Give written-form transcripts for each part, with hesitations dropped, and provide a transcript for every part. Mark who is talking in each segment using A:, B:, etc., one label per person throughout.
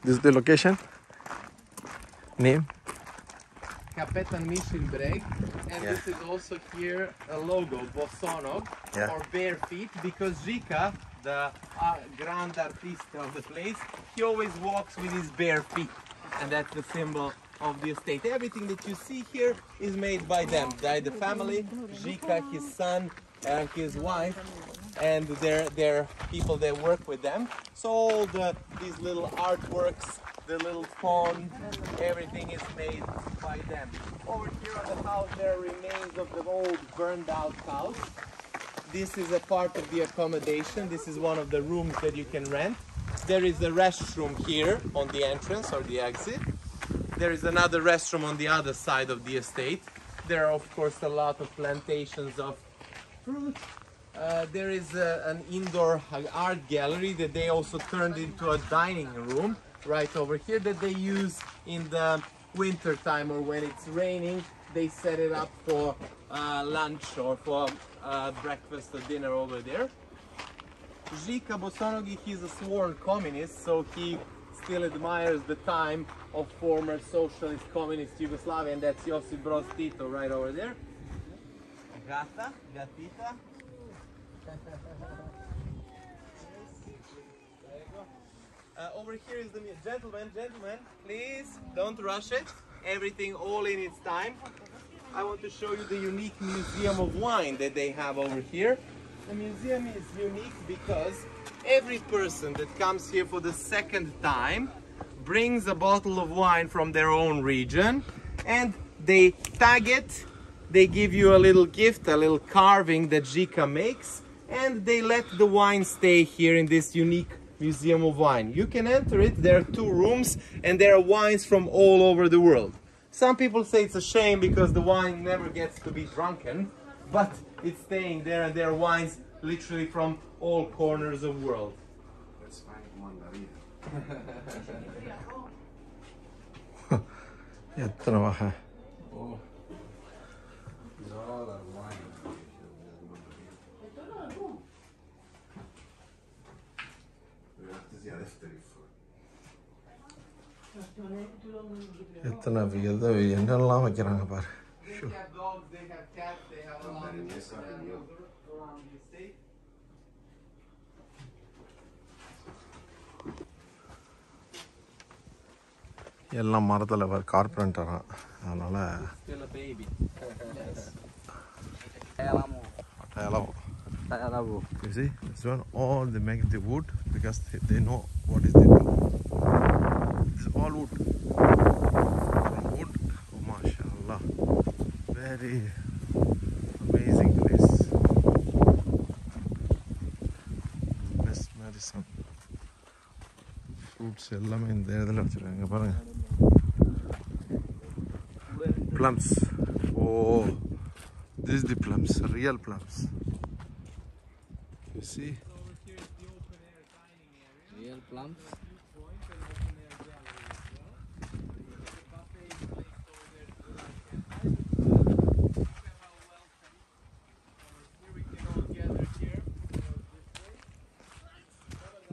A: This is the location. Name?
B: Kapetan Mišin and this is also here a logo, Bosonog, or bare feet, because Žika, the grand artist of the place, he always walks with his bare feet, and that's the symbol of the estate. Everything that you see here is made by them, by the family, Žika, his son, and his wife, and their people that work with them. So all these little artworks, the little pond, everything is made by them. Over here on the house there are remains of the old burned out house. This is a part of the accommodation. This is one of the rooms that you can rent. There is a restroom here on the entrance or the exit. There is another restroom on the other side of the estate. There are of course a lot of plantations of fruit. There is an indoor art gallery that they also turned into a dining room right over here that they use in the winter time, or when it's raining they set it up for lunch or for breakfast or dinner over there. Žika Bosonogi, he's a sworn communist, so he still admires the time of former socialist communist Yugoslavia, and that's Josip Broz Tito right over there. Gata, gatita. Over here is the gentleman, please don't rush it. Everything all in its time. I want to show you the unique museum of wine that they have over here. The museum is unique because every person that comes here for the second time brings a bottle of wine from their own region, and they tag it. They give you a little gift, a little carving that Žika makes, and they let the wine stay here in this unique Museum of Wine. You can enter it. There are 2 rooms and there are wines from all over the world. Some people say it's a shame because the wine never gets to be drunken, but it's staying there, and there are wines literally from all corners of the world.
C: Let's find Mandarin. Oh. These all are wine.
A: எத்தனை வித என்னெல்லாம் வைக்கிறாங்க பாரு. எல்லாம் மரத்தில் வர கார்பெண்டரான், அதனால you see, this one all they make the wood because they know what is the do. This is all wood. From wood. Oh, mashallah. Very amazing place. Best medicine. Fruits எல்லாமே இந்த இடத்துல வச்சிருக்காங்க பாருங்க. Plums. Oh, this is the plums, real plums. You see?
B: Real plums.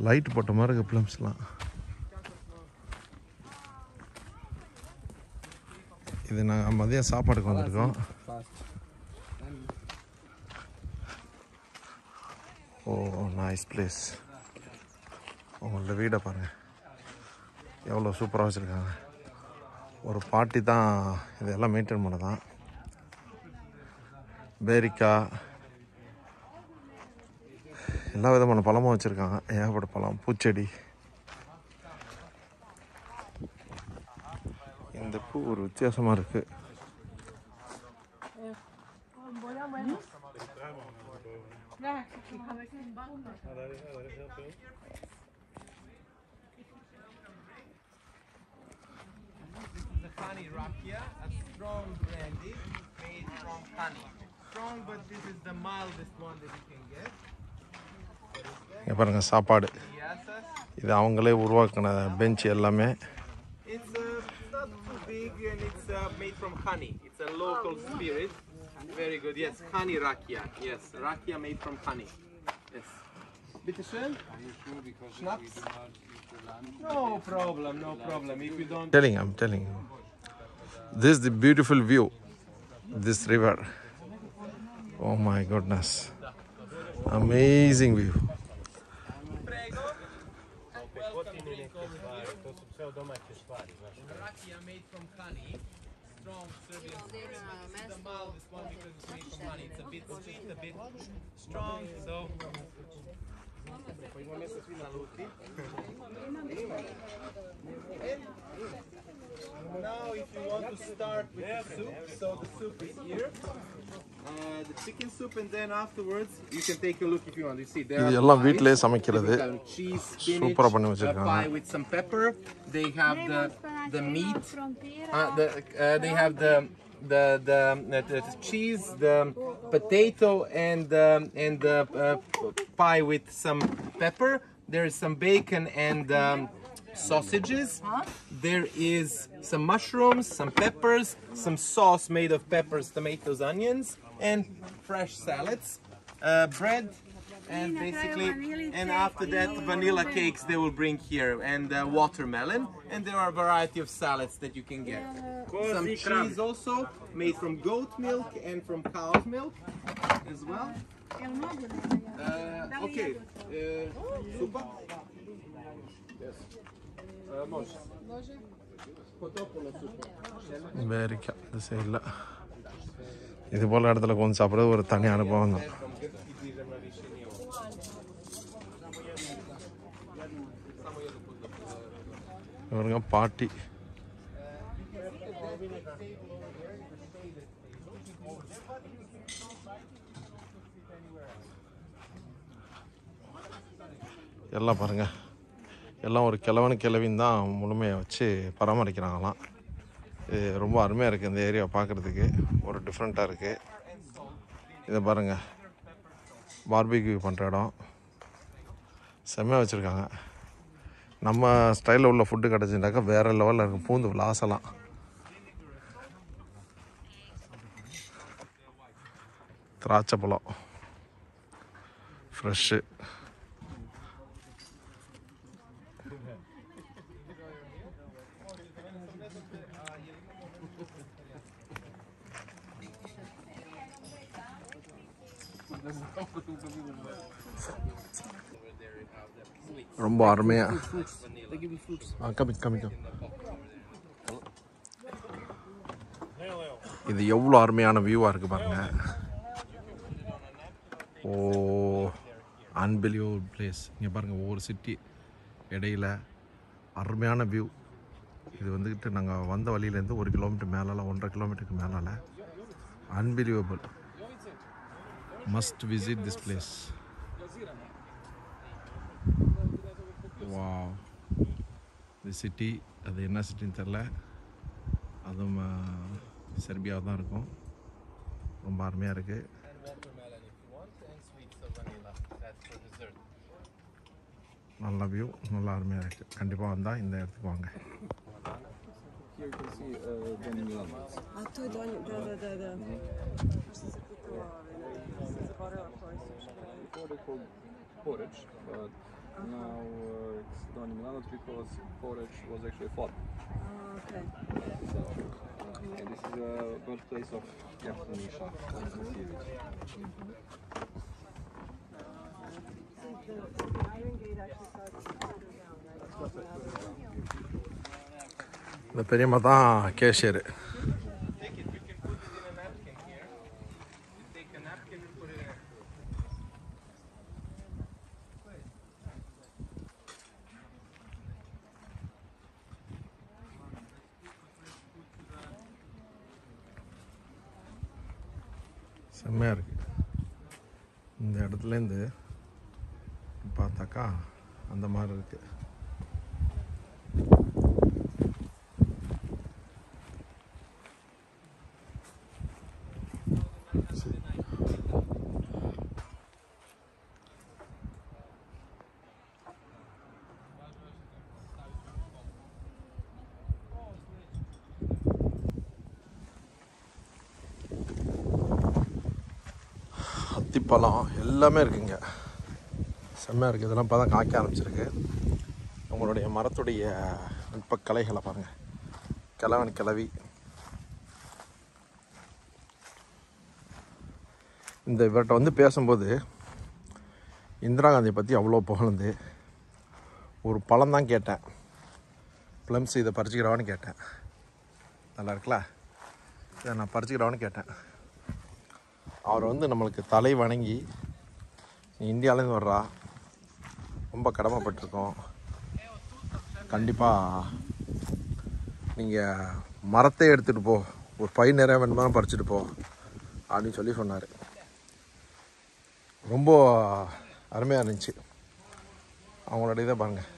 A: Light போட்ட மாதிரி இருக்கு பிளம்ஸ்லாம். இது நாங்கள் மதியம் சாப்பாடுக்கு வந்திருக்கோம். ஓ, நைஸ் பிளேஸ். உங்களோட வீடை பாருங்கள் எவ்வளோ சூப்பராக வச்சுருக்காங்க. ஒரு பாட்டி தான் இதெல்லாம் மெயின்டைன் பண்ணதான். பேரிக்காய், எல்லா விதமான பழமும் வச்சுருக்காங்க. ஏகப்பட்ட பழம், பூச்செடி. இந்த பூ ஒரு வித்தியாசமாக இருக்குது.
B: Honey rakia, a strong brandy made from honey. Strong, but this is the mildest one that you can get.
A: இங்கே பாருங்கள் சாப்பாடு. இது அவங்களே உருவாக்கின பெஞ்ச் எல்லாமே.
B: It's not too big and it's made from honey. It's a local spirit. Very good. Yes, honey rakia. Yes, rakia made from honey. Yes. Bitte schön.
C: Are you sure? Because
B: Schnaps?
C: we do not eat the lunch.
B: No problem, no problem. If you don't.
A: I'm telling you. This is the beautiful view. This river. Oh my goodness. Amazing view.
B: Rakia made from honey. Strong Serbian. The mildest one because it's made from honey. It's a bit sweet, a bit strong. So. Now, if you want to start with the soup, so the soup is here. The chicken soup, and then afterwards you can take a look if you want. You see there
A: இது
B: are
A: எல்லாம்
B: pies.
A: வீட்லயே சமைக்கிறது.
B: They have cheese,
A: சூப்பரா பண்ணி
B: spinach,
A: வச்சிருக்காங்க.
B: pie with some pepper. They have the meat. They have the cheese, the potato, and the pie with some pepper. There is some bacon and sausages. There is some mushrooms, some peppers, some sauce made of peppers, tomatoes, onions, and fresh salads, bread, and basically, and after that vanilla cakes they will bring here, and watermelon, and there are a variety of salads that you can get. Some cheese also made from goat milk and from cow's milk as well. Okay, super. Yes. Može. Potopilo super.
A: வேரிக்கா இந்த சைடில் இது போல் இடத்துல கொஞ்சம் சாப்பிட்றது ஒரு தனி அனுபவம் தான். இவருங்க பாட்டி. எல்லாம் பாருங்கள், எல்லாம் ஒரு கிழவின்னு தான் முழுமையை வச்சு பராமரிக்கிறாங்களாம். இது ரொம்ப அருமையாக இருக்குது. இந்த ஏரியா பார்க்குறதுக்கு ஒரு டிஃப்ரெண்ட்டாக இருக்குது. இதை பாருங்கள், பார்பிக்யூ பண்ணுற இடம் செம்மையாக வச்சுருக்காங்க. நம்ம ஸ்டைலில் உள்ள ஃபுட்டு கிடச்சிட்டாக்கா வேறு லெவலில் இருக்கும். பூந்து விளாசலாம். திராட்சை பழம் ஃப்ரெஷ்ஷு. ரொம்ப அருமையா கம்மி. இது எவ்வளோ அருமையான வியூவாக இருக்குது பாருங்கள். ஓ, அன்பிலியபிள் பிளேஸ். இங்கே பாருங்கள், ஒவ்வொரு சிட்டி இடையில் அருமையான வியூ. இது வந்துக்கிட்டு நாங்கள் வந்த வழியிலேருந்து 1 கிலோமீட்டர் மேலால், 1.5 கிலோமீட்டருக்கு மேலால். Unbelievable. Must visit this place. Wow. இந்த சிட்டி, அது என்ன சிட்டின்னு தெரில, அதுவும் செர்பியா தான் இருக்கும். ரொம்ப அருமையாக இருக்குது. நல்ல வியூ, நல்லா அருமையாக இருக்குது. கண்டிப்பாக வந்தால் இந்த இடத்துக்கு வாங்க.
D: Here you can see Donji Milanovac.
E: A to je Donji, da. Što se pitala, zaboravila koji su škrali.
D: Before they called porridge, but now it's Donji Milanovac because porridge was actually fought.
E: Okay.
D: So, and this is the birthplace of Misha.
E: The Iron Gate actually starts further down, right?
A: இந்த பெரியம்மா தான் cashier.
B: Take it. You can put it in a napkin here. You take a napkin and put it in.
A: செம்மையாக இருக்குது. இந்த இடத்துலேருந்து பார்த்தாக்கா அந்த மாதிரி இருக்குது. அத்திப்பழம் எல்லாமே இருக்குங்க. செம்மையாக இருக்குது. இதெல்லாம் இப்போ தான் காய்க்க ஆரம்பிச்சிருக்கு. உங்களுடைய மரத்துடைய நுட்ப கலைகளை பாருங்கள். கிழவன் கிழவி. இந்த இவர்கிட்ட வந்து பேசும்போது இந்திரா காந்தியை பற்றி அவ்வளோ புகழ்ந்து ஒரு பழம் தான் கேட்டேன். ப்ளம்ஸ் இதை பறிச்சுக்கிறவான்னு கேட்டேன். நல்லா இருக்குல்ல, இதை நான் பறிச்சுக்கிறவான்னு கேட்டேன். அவர் வந்து நம்மளுக்கு தலை வணங்கி, நீ இந்தியாவிலேருந்து வர்றா, ரொம்ப கடமைப்பட்டிருக்கோம், கண்டிப்பாக நீங்கள் மரத்தை எடுத்துகிட்டு போ, ஒரு பை நிறைய வேணுமாலும் பறிச்சுட்டு போ அப்படின்னு சொல்லி சொன்னார். ரொம்ப அருமையாக இருந்துச்சு. அவங்களோட இதை பாருங்கள்.